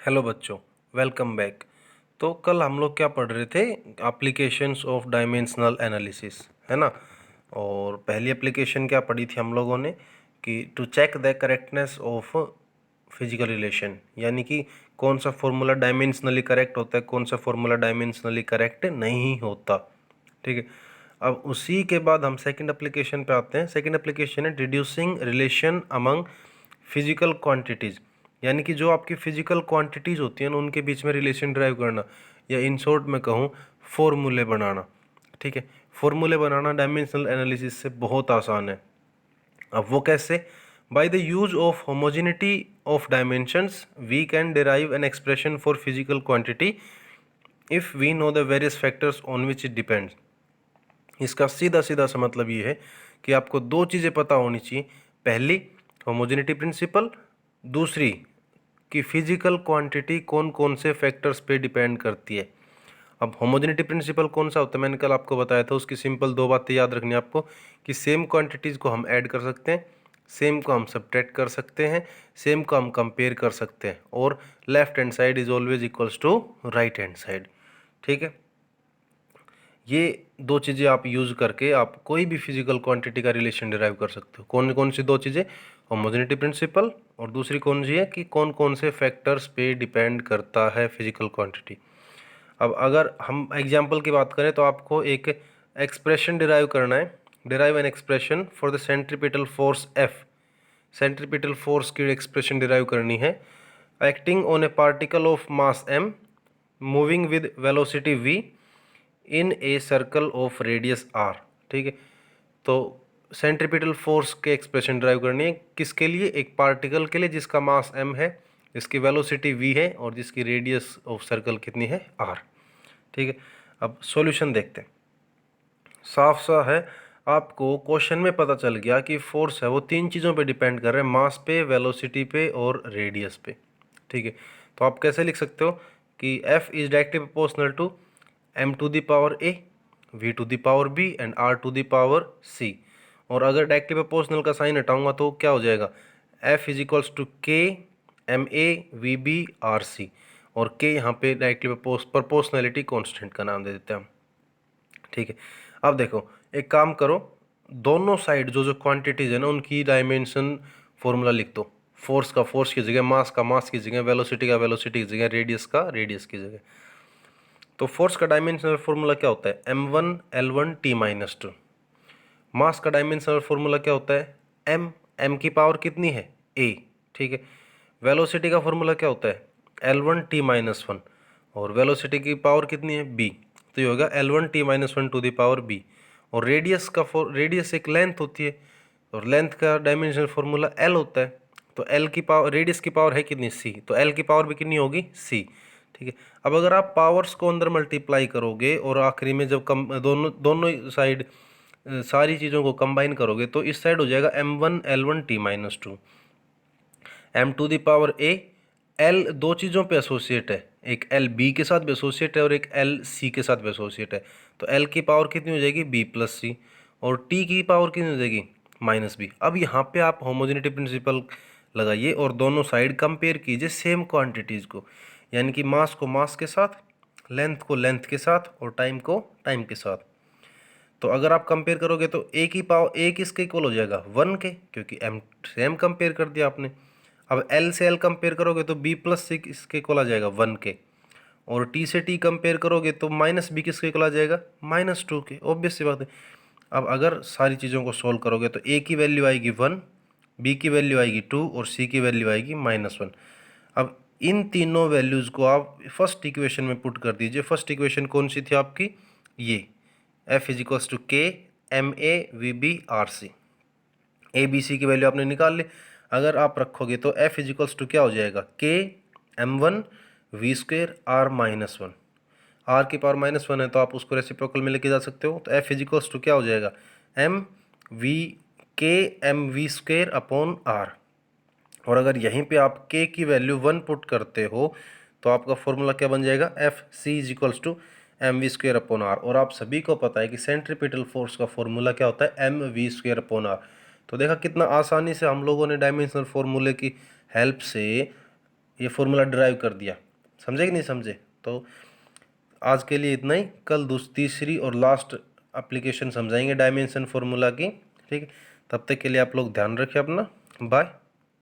Hello बच्चों, welcome back. तो कल हम लोग क्या पढ़ रहे थे? एप्लीकेशंस ऑफ डायमेंशनल एनालिसिस, है ना। और पहली एप्लीकेशन क्या पढ़ी थी हम लोगों ने कि to check the correctness of physical relation, यानी कि कौन सा फॉर्मूला डायमेंशनली करेक्ट होता है, कौन सा फॉर्मूला डायमेंशनली करेक्ट नहीं होता। ठीक है। अब उसी के बाद हम सेकंड एप्लीकेशन पे आते हैं। सेकंड एप्लीकेशन है reducing relation among physical quantities, यानी कि जो आपकी फिजिकल क्वांटिटीज़ होती हैं ना उनके बीच में रिलेशन ड्राइव करना, या इन शॉर्ट में कहूँ फॉर्मूले बनाना। ठीक है। फॉर्मूले बनाना डायमेंशनल एनालिसिस से बहुत आसान है। अब वो कैसे? By the use of homogeneity of dimensions we can derive an expression for physical quantity if we know the various factors on which it depends. इसका सीधा सीधा सा मतलब ये है कि आपको दो चीज़ें पता होनी चाहिए। पहली, होमोजेनिटी प्रिंसिपल। दूसरी, कि फिजिकल क्वांटिटी कौन कौन से फैक्टर्स पे डिपेंड करती है। अब होमोजेनिटी प्रिंसिपल कौन सा होता है, मैंने कल आपको बताया था। उसकी सिंपल दो बातें याद रखनी है आपको कि सेम क्वांटिटीज़ को हम ऐड कर सकते हैं, सेम को हम सब्ट्रैक्ट कर सकते हैं, सेम को हम कंपेयर कर सकते हैं, और left hand side is always equals to right hand side. ठीक है। ये दो चीज़ें आप यूज़ करके आप कोई भी फिजिकल क्वांटिटी का रिलेशन डिराइव कर सकते हो। कौन कौन सी दो चीज़ें? होमोजेनिटी प्रिंसिपल, और दूसरी कौन सी है कि कौन कौन से फैक्टर्स पे डिपेंड करता है फिजिकल क्वांटिटी। अब अगर हम एग्जांपल की बात करें तो आपको एक एक्सप्रेशन डिराइव करना है। Derive an expression for the centripetal force F. Centripetal force की एक्सप्रेशन डिराइव करनी है। Acting on a particle of mass M moving with velocity V in a circle of radius R. ठीक है। तो centripetal force के expression drive करनी है किसके लिए? एक पार्टिकल के लिए जिसका मास m है, जिसकी वेलोसिटी v है, और जिसकी रेडियस ऑफ सर्कल कितनी है? r। ठीक है। अब सॉल्यूशन देखते हैं। साफ सा है, आपको क्वेश्चन में पता चल गया कि फोर्स है वो तीन चीज़ों पे डिपेंड कर रहे हैं, मास पे, वेलोसिटी पे और रेडियस पे। ठीक है। तो आप कैसे लिख सकते हो कि F is directly proportional to m to the power a, v to the power b and r to the power c। और अगर डायरेक्टली प्रोपोर्शनल का साइन हटाऊंगा तो क्या हो जाएगा? F is equals to k ma vb rc, और k यहाँ पे डायरेक्टली प्रोपोर्शनलिटी कॉन्स्टेंट का नाम दे देते हैं हम। ठीक है। अब देखो, एक काम करो, दोनों साइड जो जो क्वांटिटीज है ना उनकी डायमेंशन फॉर्मूला लिख दो। फोर्स का फोर्स की जगह, मास का मास की जगह, वेलोसिटी का वेलोसिटी की जगह, रेडियस का रेडियस की जगह। तो फोर्स का डायमेंशनल फॉर्मूला क्या होता है? m1l1t-2। मास का डायमेंशनल फॉर्मूला क्या होता है? m की पावर कितनी है? a। ठीक है। वेलोसिटी का फॉर्मूला क्या होता है? l1t-1, और वेलोसिटी की पावर कितनी है? b। तो ये होगा l1t-1 to the power b। और रेडियस का रेडियस एक लेंथ होती है, और लेंथ का डायमेंशनल फॉर्मूला l होता है। तो l की पावर, रेडियस की पावर है कितनी? c। तो l की पावर भी कितनी होगी? c। ठीक है। अब अगर आप पावर्स को अंदर मल्टीप्लाई करोगे और आखिरी में जब कम दोनों दोनों साइड सारी चीज़ों को कंबाइन करोगे तो इस साइड हो जाएगा m1l1t-2, m to the power a। l दो चीज़ों पे एसोसिएट है, एक l b के साथ भी एसोसिएट है और एक l c के साथ भी एसोसिएट है। तो l की पावर कितनी हो जाएगी? b plus C. और t की पावर कितनी हो जाएगी? Minus B. अब यहाँ पे आप होमोजेनिटी प्रिंसिपल लगाइए और दोनों साइड कंपेयर कीजिए सेम क्वांटिटीज़ को, यानी कि मास को मास के साथ, लेंथ को लेंथ के साथ, और टाइम को टाइम के साथ। तो अगर आप कंपेयर करोगे तो ए की पावर ए किसके इक्वल हो जाएगा? 1 के, क्योंकि एम सेम कंपेयर कर दिया आपने। अब एल से एल कंपेयर करोगे तो बी प्लस सी किसके इक्वल आ जाएगा? 1 के। और टी से टी कंपेयर करोगे तो माइनस बी किसके इक्वल आ जाएगा? -2 के। ऑब्वियस सी बात है। अब अगर सारी चीज़ों को सोल्व करोगे तो ए की वैल्यू आएगी 1, बी की वैल्यू आएगी 2, और सी की वैल्यू आएगी -1। अब इन तीनों वैल्यूज़ को आप फर्स्ट इक्वेशन में पुट कर दीजिए। फर्स्ट इक्वेशन कौन सी थी आपकी? ये F is equals to K M A V B R C. A B C की वैल्यू आपने निकाल ली। अगर आप रखोगे तो F इज इक्वल्स टू क्या हो जाएगा? K m1 V square R -1। R की पावर -1 है तो आप उसको रेसिप्रोकल में लेके जा सकते हो। तो F इज इक्वल्स टू क्या हो जाएगा? M V K M V square upon R. और अगर यहीं पे आप k की वैल्यू 1 पुट करते हो तो आपका फॉर्मूला क्या बन जाएगा? F C is equals to M V square upon R. और आप सभी को पता है कि सेंट्रीपिटल फोर्स का फॉर्मूला क्या होता है? M V square upon R. तो देखा कितना आसानी से हम लोगों ने डायमेंशनल फॉर्मूले की हेल्प से ये फॉर्मूला डिराइव कर दिया। समझे कि नहीं समझे? तो आज के लिए इतना ही। कल तीसरी और लास्ट एप्लीकेशन समझाएंगे डायमेंशन फॉर्मूला की। ठीक है, तब तक के लिए आप लोग ध्यान रखें अपना। बाय।